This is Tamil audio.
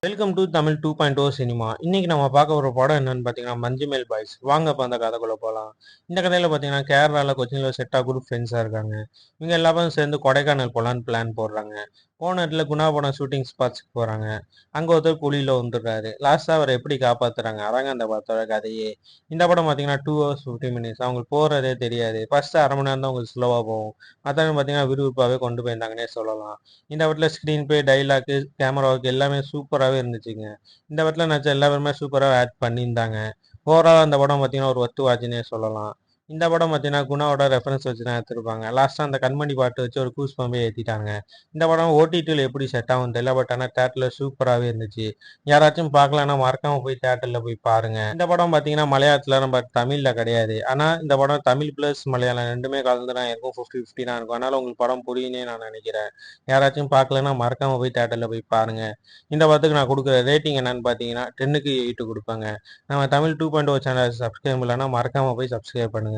Welcome to Tamil 2.0 cinema. இன்னைக்கு நம்ம பார்க்க ஒரு படம் என்னன்னு பார்த்தீங்கன்னா, மஞ்சுமேல் பாய்ஸ். வாங்க இப்ப அந்த கதைக்குள்ள போலாம். இந்த கதையில பார்த்தீங்கன்னா, கேரளால கொச்சின்ல ஒரு செட் ஆஃப் குரூப் ஃப்ரெண்ட்ஸா இருக்காங்க. இவங்க எல்லாரும் சேர்ந்து கொடைக்கானல் போலான்னு பிளான் போடுறாங்க. போன இடத்துல குணா படம் ஷூட்டிங் ஸ்பாட்ஸ்க்கு போறாங்க. அங்க ஒருத்தர் குழியில விழுந்துடுறாரு. லாஸ்ட்டா அவர எப்படி காப்பாத்துறாங்க? அதாங்க அந்த படத்தோட கதையே. இந்த படம் பார்த்தீங்கன்னா 2 ஹவர்ஸ் 50 மினிட்ஸ். அவங்களுக்கு போறதே தெரியாது. ஃபர்ஸ்ட் 1/2 மணி நேரம் தான் உங்களுக்கு ஸ்லோவா போகும். மத்த நேரம் பார்த்தீங்கன்னா, விறுவிறுப்பாவே கொண்டு போயிருந்தாங்கன்னே சொல்லலாம். இந்த படத்துல screen play, dialogue, camera work எல்லாமே சூப்பராவே இருந்துச்சுங்க. இந்த படத்துல நடிச்ச எல்லா பேருமே சூப்பரா ஆக்ட் பண்ணியிருந்தாங்க. ஓவராலா அந்த படம் பார்த்தீங்கன்னா, ஒரு ஒர்த் வாட்ச்னே சொல்லலாம். இந்த படம் பார்த்தீங்கன்னா, குணாவோட ரெஃபரன்ஸ் வச்சு தான் எடுத்திருப்பாங்க. லாஸ்ட்டா அந்த கண்மணி பாட்டு வச்சு ஒரு கூஸ் பம்பே ஏத்திட்டாங்க. இந்த படம் ஓடிடில எப்படி செட் ஆகும்னு தெரியல. பட் ஆனா தியேட்டர்ல சூப்பராவே இருந்துச்சு. யாராச்சும் பார்க்கலன்னா மறக்காம போய் தியேட்டர்ல போய் பாருங்க. இந்த படம் பார்த்தீங்கன்னா, மலையாளத்துல நம்ம தமிழ்ல கிடையாது. ஆனா இந்த படம் தமிழ் பிளஸ் மலையாளம் 2மே கலந்து தான் இருக்கும். 50, 50 தான் இருக்கும். அதனால உங்களுக்கு படம் புரியும்னே நான் நினைக்கிறேன். யாராச்சும் பார்க்கலன்னா மறக்காம போய் தியேட்டர்ல போய் பாருங்க. இந்த படத்துக்கு நான் குடுக்குற ரேட்டிங் என்னன்னு பார்த்தீங்கன்னா, 10க்கு 8 குடுப்பேங்க. நம்ம தமிழ் 2.0 சேனல் சப்ஸ்கிரைப் பண்ணலன்னா மறக்காம போய் சப்ஸ்கிரைப் பண்ணுங்க.